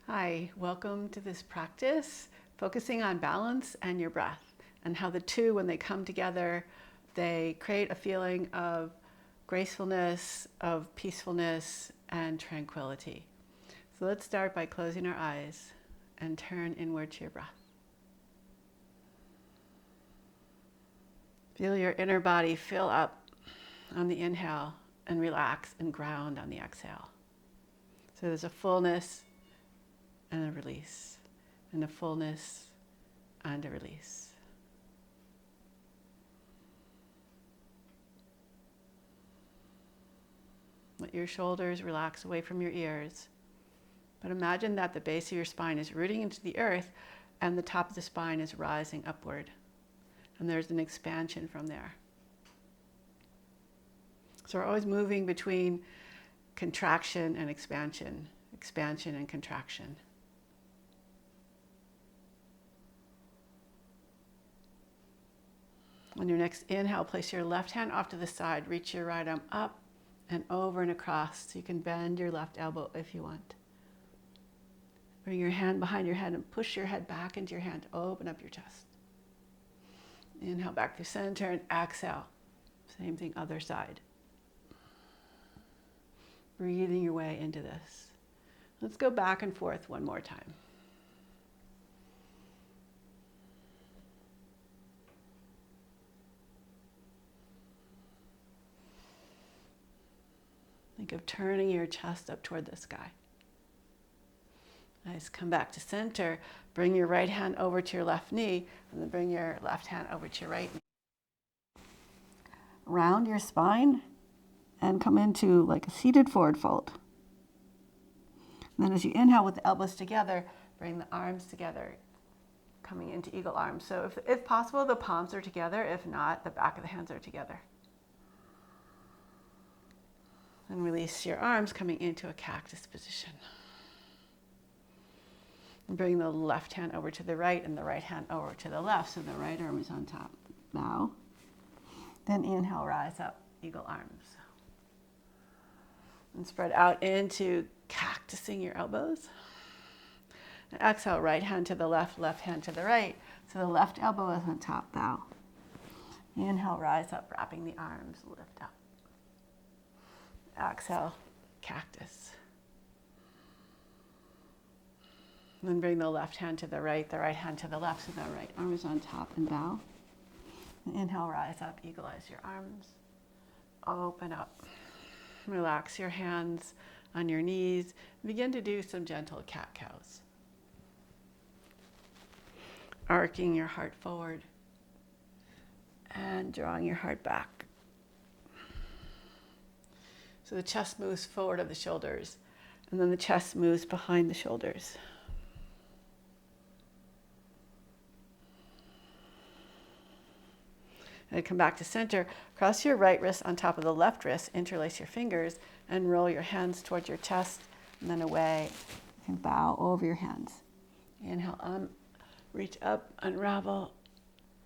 Hi, welcome to this practice, focusing on balance and your breath, and how the two, when they come together, they create a feeling of gracefulness, of peacefulness, and tranquility. So let's start by closing our eyes and turn inward to your breath. Feel your inner body fill up on the inhale and relax and ground on the exhale. So there's a fullness and a release, and a fullness and a release. Let your shoulders relax away from your ears, but imagine that the base of your spine is rooting into the earth and the top of the spine is rising upward, and there's an expansion from there. So we're always moving between contraction and expansion, expansion and contraction. On your next inhale, place your left hand off to the side. Reach your right arm up and over and across so you can bend your left elbow if you want. Bring your hand behind your head and push your head back into your hand. Open up your chest. Inhale back through center and exhale. Same thing, other side. Breathing your way into this. Let's go back and forth one more time. Think of turning your chest up toward the sky. Nice. Come back to center. Bring your right hand over to your left knee, and then bring your left hand over to your right knee. Round your spine and come into like a seated forward fold. And then as you inhale with the elbows together, bring the arms together, coming into eagle arms. So if possible, the palms are together. If not, the back of the hands are together. And release your arms, coming into a cactus position. And bring the left hand over to the right and the right hand over to the left, so the right arm is on top. Bow. Then inhale, rise up, eagle arms. And spread out into cactusing your elbows. And exhale, right hand to the left hand to the right. So the left elbow is on top, bow. Inhale, rise up, wrapping the arms, lift up. Exhale, cactus. And then bring the left hand to the right hand to the left, so the right arm is on top and bow. And inhale, rise up, eagle-eyes your arms. Open up. Relax your hands on your knees. Begin to do some gentle cat-cows. Arcing your heart forward and drawing your heart back. So the chest moves forward of the shoulders, and then the chest moves behind the shoulders. And come back to center. Cross your right wrist on top of the left wrist, interlace your fingers, and roll your hands towards your chest, and then away. You can bow over your hands. Inhale, reach up, unravel,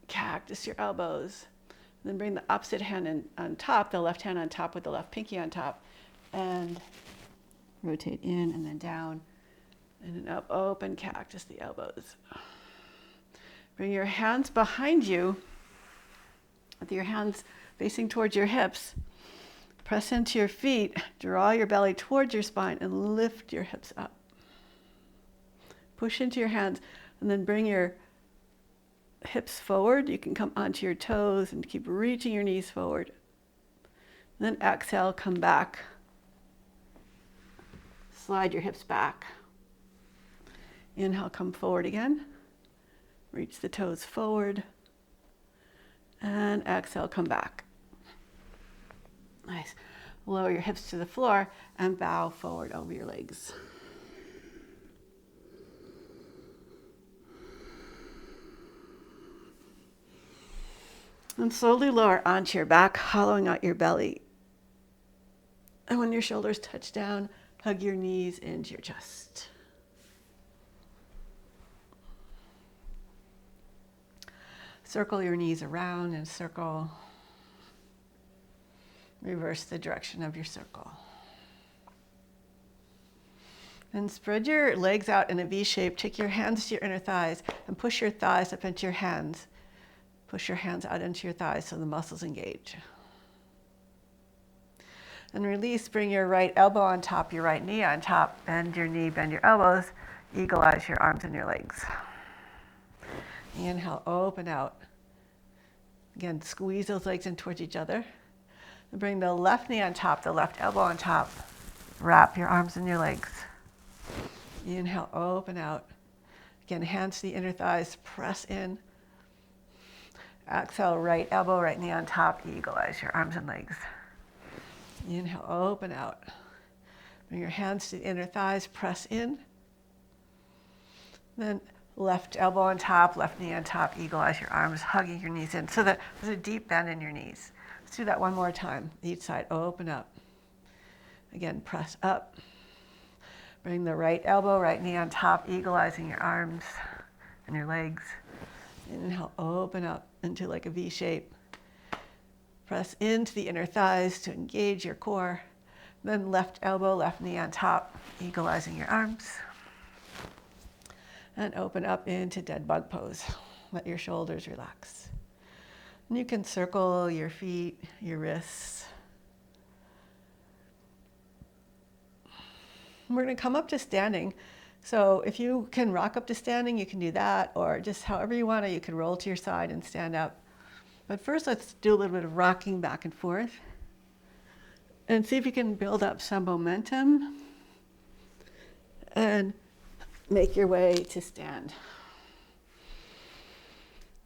cactus your elbows. Then bring the opposite hand in, on top, the left hand on top with the left pinky on top, and rotate in and then down, and then up, open, cactus the elbows. Bring your hands behind you, with your hands facing towards your hips. Press into your feet, draw your belly towards your spine, and lift your hips up. Push into your hands, and then bring your hips forward. You can come onto your toes and keep reaching your knees forward. And then exhale, come back. Slide your hips back. Inhale, come forward again. Reach the toes forward. And exhale, come back. Nice. Lower your hips to the floor and bow forward over your legs. And slowly lower onto your back, hollowing out your belly. And when your shoulders touch down, hug your knees into your chest. Circle your knees around and circle. Reverse the direction of your circle. Then spread your legs out in a V shape. Take your hands to your inner thighs and push your thighs up into your hands. Push your hands out into your thighs so the muscles engage. And release, bring your right elbow on top, your right knee on top. Bend your knee, bend your elbows. Eagle-eyes your arms and your legs. Inhale, open out. Again, squeeze those legs in towards each other. And bring the left knee on top, the left elbow on top. Wrap your arms and your legs. Inhale, open out. Again, hands to the inner thighs, press in. Exhale, right elbow, right knee on top, eagle-eyes your arms and legs. Inhale, open out. Bring your hands to the inner thighs, press in. Then left elbow on top, left knee on top, eagle-eyes your arms, hugging your knees in so that there's a deep bend in your knees. Let's do that one more time. Each side, open up. Again, press up. Bring the right elbow, right knee on top, eagle-eying your arms and your legs. Inhale, open up into like a V shape. Press into the inner thighs to engage your core. Then left elbow, left knee on top, eagle-eying your arms. And open up into dead bug pose. Let your shoulders relax. And you can circle your feet, your wrists. We're going to come up to standing. So if you can rock up to standing, you can do that, or just however you want to, you can roll to your side and stand up. But first, let's do a little bit of rocking back and forth and see if you can build up some momentum and make your way to stand.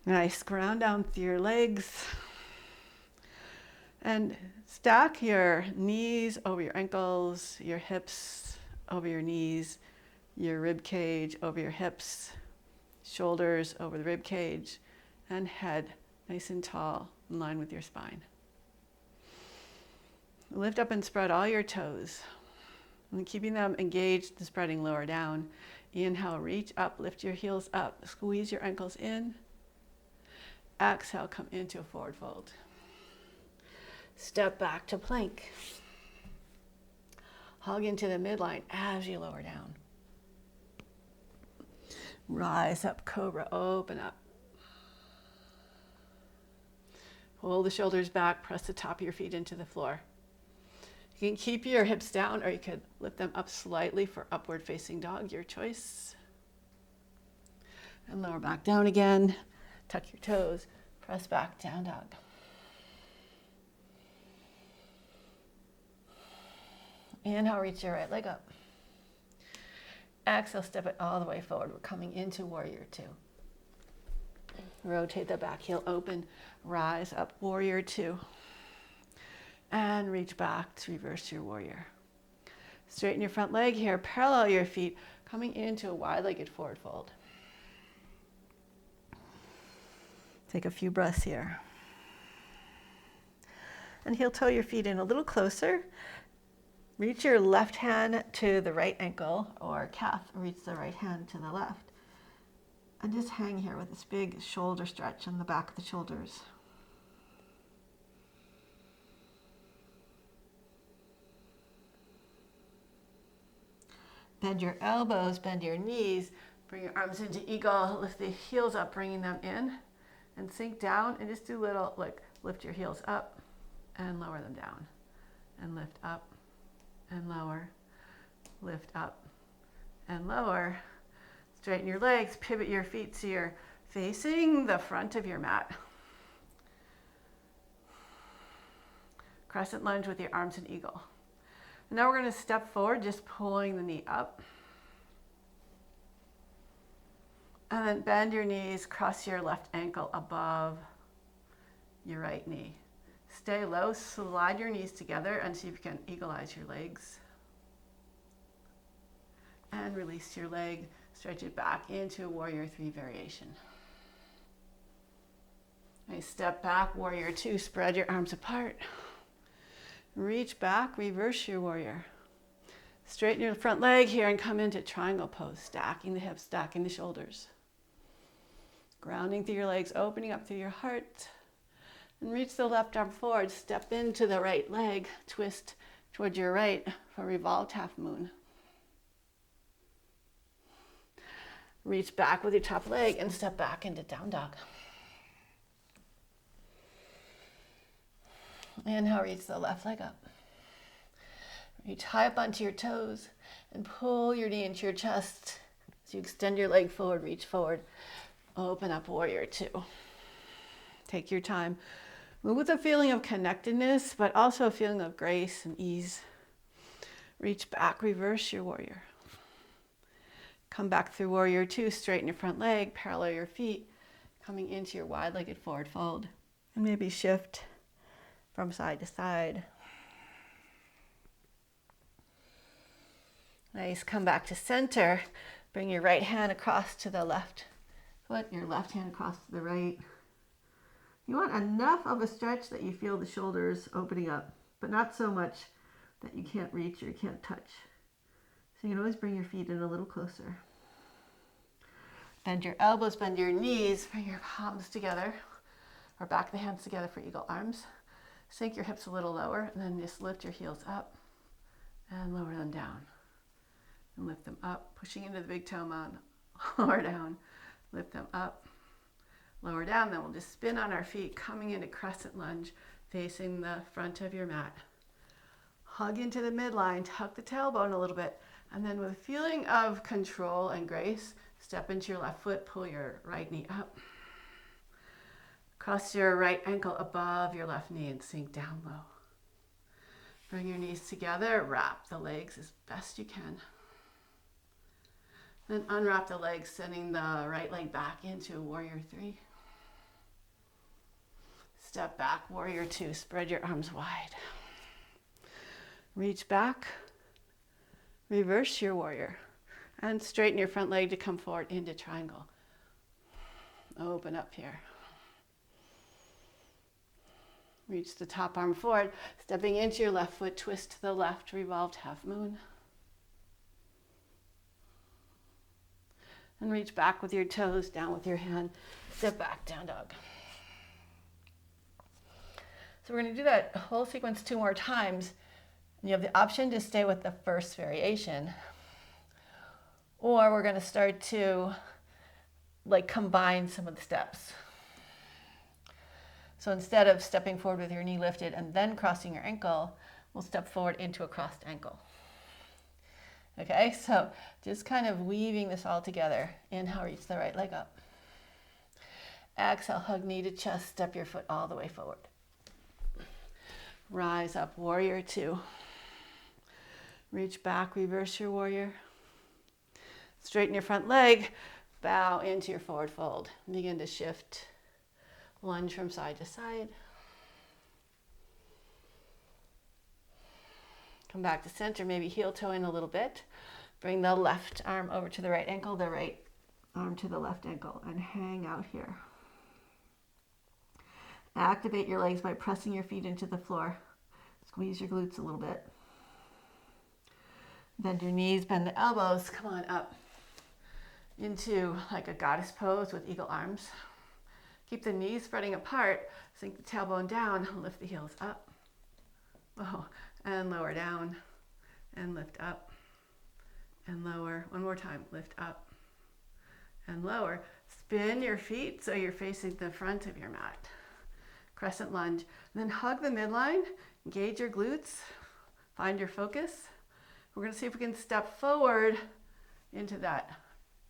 Nice, ground down through your legs and stack your knees over your ankles, your hips over your knees, your rib cage over your hips, shoulders over the rib cage, and head nice and tall in line with your spine. Lift up and spread all your toes, and keeping them engaged and spreading lower down. Inhale, reach up, lift your heels up, squeeze your ankles in. Exhale, come into a forward fold. Step back to plank. Hug into the midline as you lower down. Rise up, cobra, open up. Pull the shoulders back, press the top of your feet into the floor. You can keep your hips down, or you could lift them up slightly for upward facing dog, your choice. And lower back down again. Tuck your toes, press back, down dog. Inhale, reach your right leg up. Exhale, step it all the way forward. We're coming into warrior two. Rotate the back heel open, rise up, warrior two. And reach back to reverse your warrior. Straighten your front leg here, parallel your feet, coming into a wide-legged forward fold. Take a few breaths here. And heel toe your feet in a little closer. Reach your left hand to the right ankle or calf. Reach the right hand to the left. And just hang here with this big shoulder stretch in the back of the shoulders. Bend your elbows, bend your knees. Bring your arms into eagle. Lift the heels up, bringing them in. And sink down and just do little, like lift your heels up and lower them down. And lift up and lower, lift up and lower. Straighten your legs, pivot your feet so you're facing the front of your mat. Crescent lunge with your arms in eagle. And now we're going to step forward, just pulling the knee up. And then bend your knees, cross your left ankle above your right knee. Stay low, slide your knees together and see if you can eagle-eyes your legs. And release your leg, stretch it back into a warrior three variation. Nice, step back, warrior two, spread your arms apart. Reach back, reverse your warrior. Straighten your front leg here and come into triangle pose, stacking the hips, stacking the shoulders. Grounding through your legs, opening up through your heart. And reach the left arm forward, step into the right leg, twist towards your right for revolved half moon. Reach back with your top leg and step back into down dog. Inhale, reach the left leg up. Reach high up onto your toes and pull your knee into your chest. As you extend your leg forward, reach forward. Open up, warrior two. Take your time. Move with a feeling of connectedness, but also a feeling of grace and ease. Reach back, reverse your warrior. Come back through warrior two, straighten your front leg, parallel your feet, coming into your wide-legged forward fold. And maybe shift from side to side. Nice, come back to center. Bring your right hand across to the left foot, your left hand across to the right. You want enough of a stretch that you feel the shoulders opening up, but not so much that you can't reach or you can't touch. So you can always bring your feet in a little closer. Bend your elbows, bend your knees, bring your palms together, or back the hands together for eagle arms. Sink your hips a little lower, and then just lift your heels up and lower them down. And lift them up, pushing into the big toe mound, lower down, lift them up, lower down. Then we'll just spin on our feet, coming into crescent lunge, facing the front of your mat. Hug into the midline, tuck the tailbone a little bit, and then with a feeling of control and grace, step into your left foot, pull your right knee up. Cross your right ankle above your left knee and sink down low. Bring your knees together, wrap the legs as best you can. Then unwrap the legs, sending the right leg back into warrior three. Step back, warrior two, spread your arms wide. Reach back, reverse your warrior, and straighten your front leg to come forward into triangle. Open up here. Reach the top arm forward, stepping into your left foot, twist to the left, revolved half moon. And reach back with your toes, down with your hand, step back, down dog. So we're going to do that whole sequence 2 more times. And you have the option to stay with the first variation, or we're going to start to combine some of the steps. So instead of stepping forward with your knee lifted and then crossing your ankle, we'll step forward into a crossed ankle. Okay, so just kind of weaving this all together. Inhale, reach the right leg up. Exhale, hug knee to chest, step your foot all the way forward. Rise up, warrior two. Reach back, reverse your warrior. Straighten your front leg, bow into your forward fold. Begin to shift, lunge from side to side. Come back to center, maybe heel toe in a little bit. Bring the left arm over to the right ankle, the right arm to the left ankle, and hang out here. Activate your legs by pressing your feet into the floor. Squeeze your glutes a little bit. Bend your knees, bend the elbows, come on up into like a goddess pose with eagle arms. Keep the knees spreading apart, sink the tailbone down, lift the heels up. Oh, and lower down, and lift up, and lower. One more time, lift up, and lower. Spin your feet so you're facing the front of your mat. Crescent lunge. And then hug the midline, engage your glutes, find your focus. We're gonna see if we can step forward into that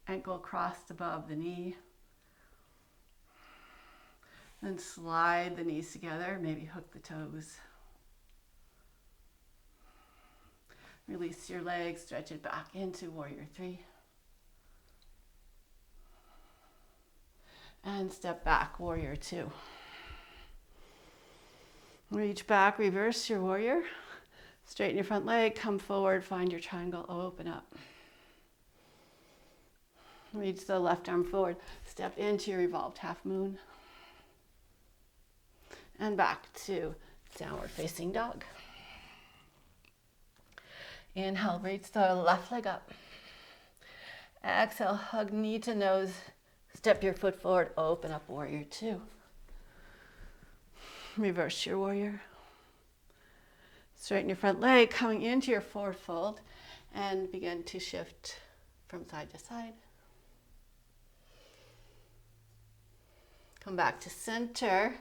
ankle crossed above the knee. Then slide the knees together, maybe hook the toes. Release your legs, stretch it back into warrior three. And step back, warrior two. Reach back, reverse your warrior. Straighten your front leg, come forward, find your triangle, open up. Reach the left arm forward, step into your revolved half moon. And back to downward facing dog. Inhale, reach the left leg up. Exhale, hug knee to nose. Step your foot forward, open up warrior two. Reverse your warrior. Straighten your front leg, coming into your forward fold, and begin to shift from side to side. Come back to center.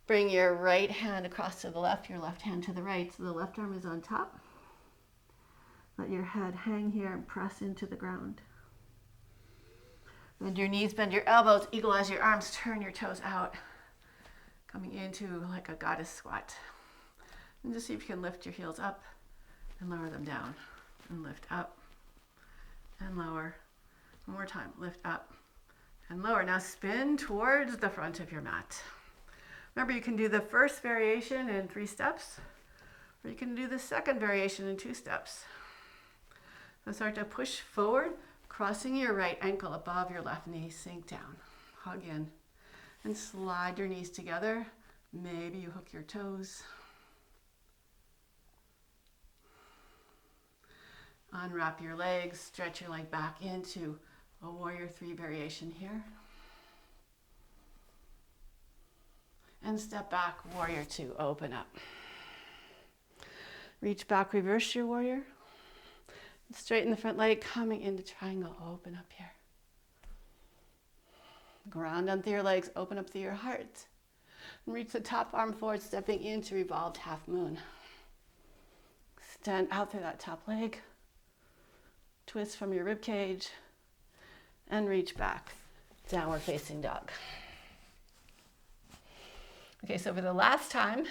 Bring your right hand across to the left, your left hand to the right. So the left arm is on top. Let your head hang here and press into the ground. Bend your knees, bend your elbows, eagle-eyes your arms, turn your toes out. Coming into like a goddess squat. And just see if you can lift your heels up and lower them down. And lift up and lower. One more time, lift up and lower. Now spin towards the front of your mat. Remember, you can do the first variation in 3 steps, or you can do the second variation in 2 steps. So start to push forward, crossing your right ankle above your left knee, sink down, hug in, and slide your knees together. Maybe you hook your toes. Unwrap your legs, stretch your leg back into a warrior 3 variation here. And step back, warrior 2, open up. Reach back, reverse your warrior. Straighten the front leg, coming into triangle, open up here. Ground down through your legs, open up through your heart. And reach the top arm forward, stepping into revolved half moon. Stand out through that top leg. Twist from your rib cage. And reach back, downward facing dog. Okay, so for the last time,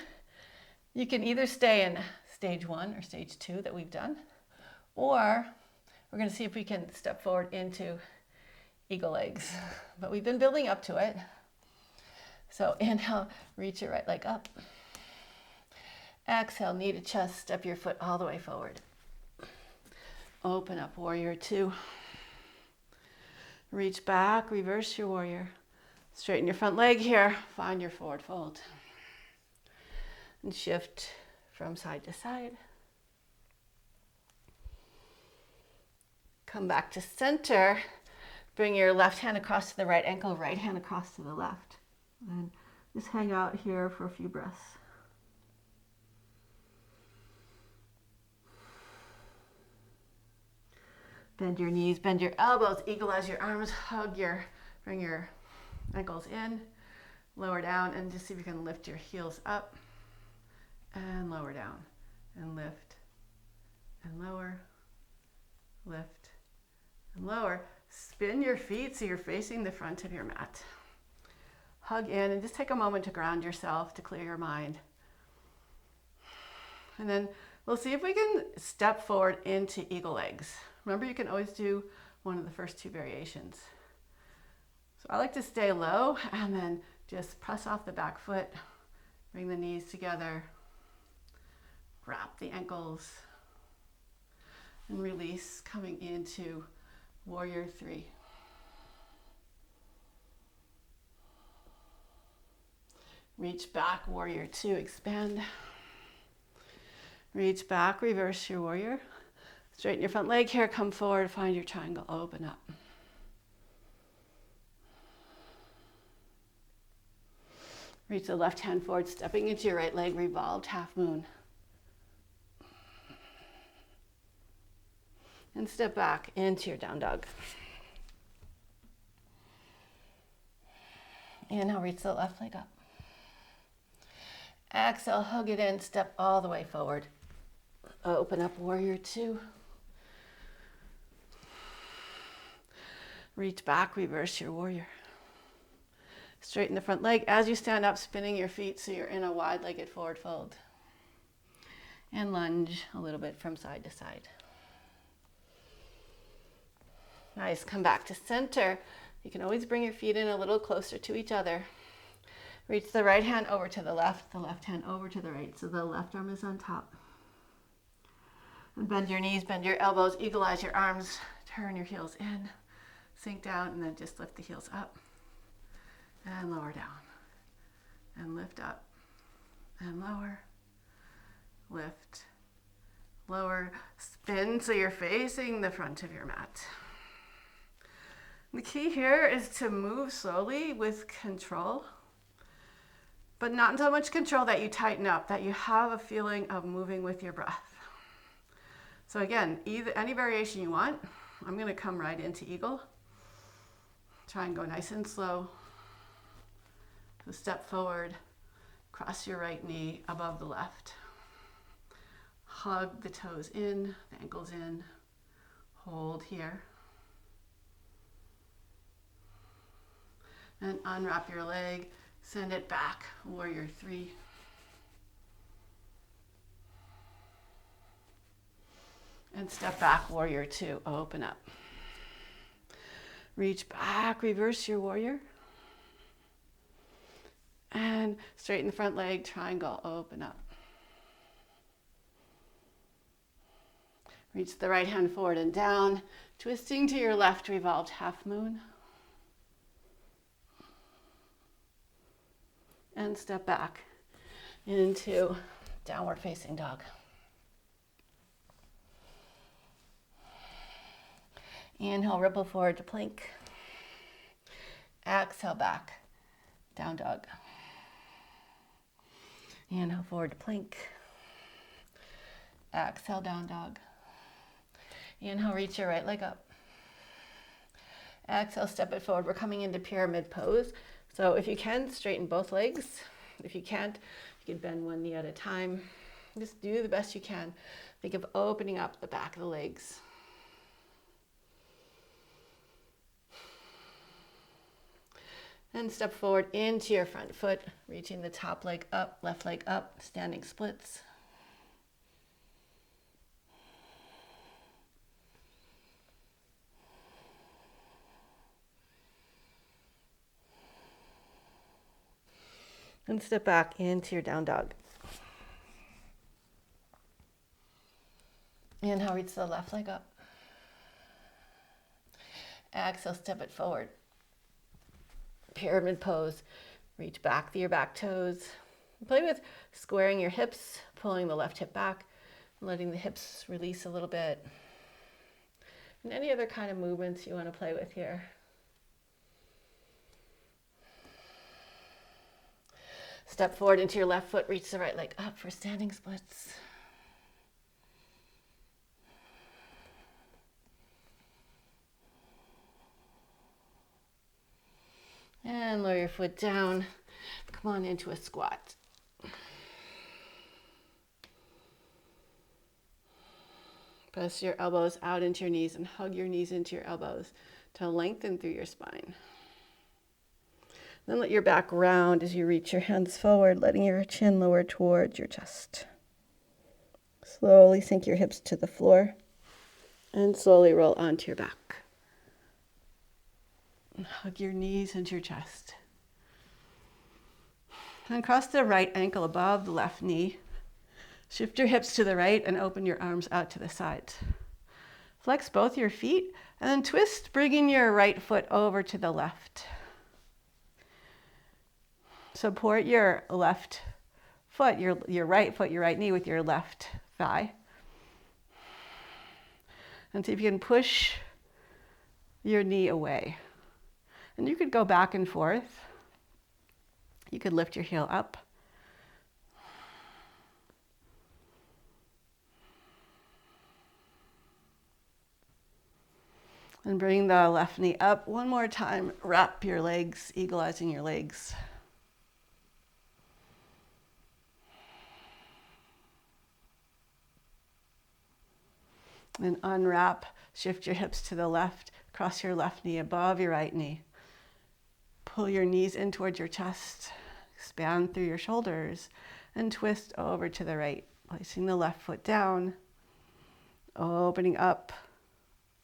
you can either stay in stage 1 or stage 2 that we've done, or we're going to see if we can step forward into eagle legs. But we've been building up to it. So inhale, reach your right leg up. Exhale, knee to chest, step your foot all the way forward. Open up, warrior 2. Reach back, reverse your warrior. Straighten your front leg here, find your forward fold. And shift from side to side. Come back to center. Bring your left hand across to the right ankle, right hand across to the left. And just hang out here for a few breaths. Bend your knees, bend your elbows, eagle-eyes your arms, bring your ankles in, lower down, and just see if you can lift your heels up and lower down, and lift and lower, lift and lower. Spin your feet so you're facing the front of your mat. Hug in and just take a moment to ground yourself, to clear your mind. And then we'll see if we can step forward into eagle legs. Remember, you can always do one of the first 2 variations. So I like to stay low and then just press off the back foot, bring the knees together, wrap the ankles, and release, coming into warrior 3. Reach back, warrior 2, expand. Reach back, reverse your warrior. Straighten your front leg here, come forward, find your triangle, open up. Reach the left hand forward, stepping into your right leg, revolved half moon. And step back into your down dog. Inhale, reach the left leg up. Exhale, hug it in, step all the way forward. Open up, warrior 2. Reach back, reverse your warrior. Straighten the front leg as you stand up, spinning your feet so you're in a wide-legged forward fold. And lunge a little bit from side to side. Nice, come back to center. You can always bring your feet in a little closer to each other. Reach the right hand over to the left hand over to the right, so the left arm is on top. And bend your knees, bend your elbows, eagle-eyes your arms, turn your heels in, sink down, and then just lift the heels up and lower down, and lift up and lower, lift, lower, spin so you're facing the front of your mat. The key here is to move slowly with control, but not so much control that you tighten up, that you have a feeling of moving with your breath. So again, any variation you want. I'm going to come right into eagle. Try and go nice and slow. So step forward, cross your right knee above the left. Hug the toes in, the ankles in. Hold here. And unwrap your leg, send it back, warrior three. And step back, warrior two, open up. Reach back, reverse your warrior. And straighten the front leg, triangle, open up. Reach the right hand forward and down, twisting to your left, revolved half moon. And step back into downward facing dog. Inhale, ripple forward to plank. Exhale, back, down dog. Inhale, forward to plank. Exhale, down dog. Inhale, reach your right leg up. Exhale, step it forward. We're coming into pyramid pose. So if you can, straighten both legs. If you can't, you can bend one knee at a time. Just do the best you can. Think of opening up the back of the legs. And step forward into your front foot, reaching the top leg up, left leg up, standing splits. And step back into your down dog. Inhale, reach the left leg up. Exhale, step it forward. Pyramid pose. Reach back through your back toes. Play with squaring your hips, pulling the left hip back, letting the hips release a little bit. And any other kind of movements you want to play with here. Step forward into your left foot, reach the right leg up for standing splits. And lower your foot down. Come on into a squat. Press your elbows out into your knees and hug your knees into your elbows to lengthen through your spine. Then let your back round as you reach your hands forward, letting your chin lower towards your chest. Slowly sink your hips to the floor and slowly roll onto your back. And hug your knees into your chest. And cross the right ankle above the left knee. Shift your hips to the right and open your arms out to the sides. Flex both your feet and then twist, bringing your right foot over to the left. Support your left foot, your right knee with your left thigh. And see if you can push your knee away. And you could go back and forth. You could lift your heel up. And bring the left knee up one more time. Wrap your legs, eagle-eying your legs. And unwrap, shift your hips to the left, cross your left knee above your right knee. Pull your knees in towards your chest, expand through your shoulders, and twist over to the right, placing the left foot down, opening up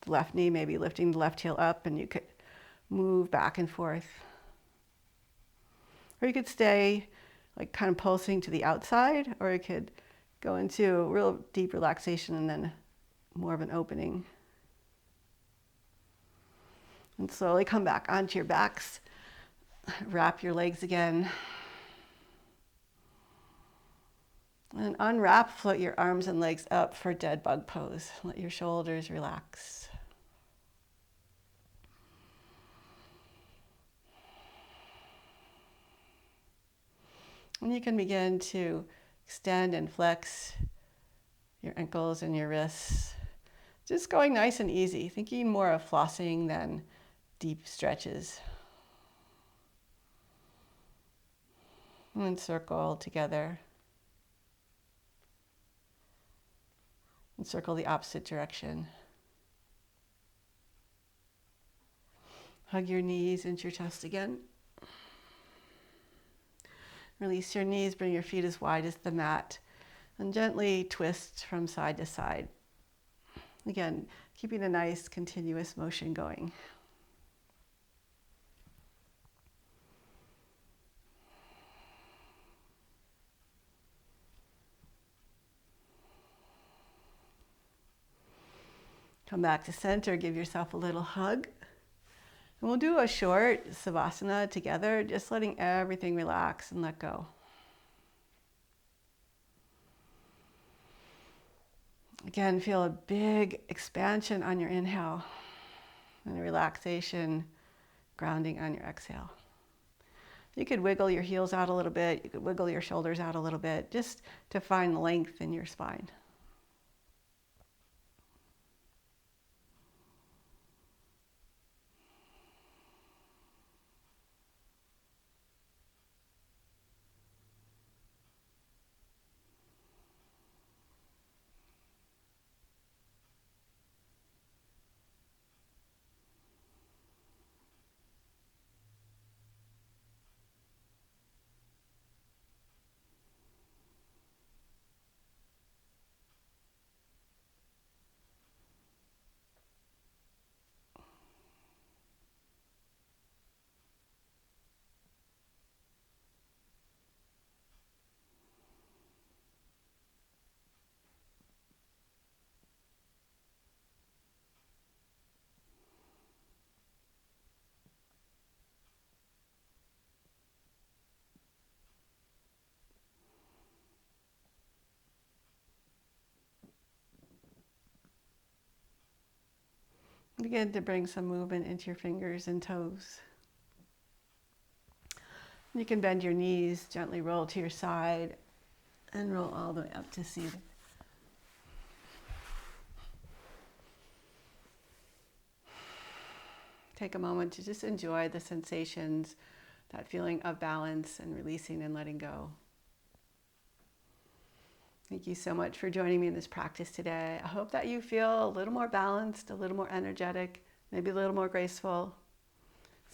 the left knee, maybe lifting the left heel up, and you could move back and forth. Or you could stay like kind of pulsing to the outside, or you could go into real deep relaxation and then more of an opening. And slowly come back onto your backs. Wrap your legs again. And unwrap, float your arms and legs up for dead bug pose. Let your shoulders relax. And you can begin to extend and flex your ankles and your wrists. Just going nice and easy, thinking more of flossing than deep stretches. And circle together. And circle the opposite direction. Hug your knees into your chest again. Release your knees, bring your feet as wide as the mat, and gently twist from side to side. Again, keeping a nice continuous motion going. Come back to center, give yourself a little hug. And we'll do a short savasana together, just letting everything relax and let go. Again, feel a big expansion on your inhale and a relaxation, grounding on your exhale. You could wiggle your heels out a little bit. You could wiggle your shoulders out a little bit, just to find length in your spine. Begin to bring some movement into your fingers and toes. You can bend your knees, gently roll to your side, and roll all the way up to seated. Take a moment to just enjoy the sensations, that feeling of balance and releasing and letting go. Thank you so much for joining me in this practice today. I hope that you feel a little more balanced, a little more energetic, maybe a little more graceful.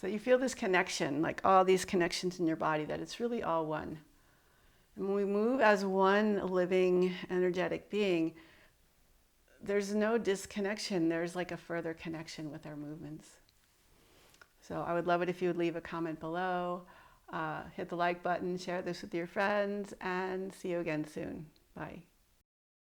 So you feel this connection, like all these connections in your body, that it's really all one. And when we move as one living, energetic being, there's no disconnection. There's like a further connection with our movements. So I would love it if you would leave a comment below, hit the like button, share this with your friends, and see you again soon. Bye.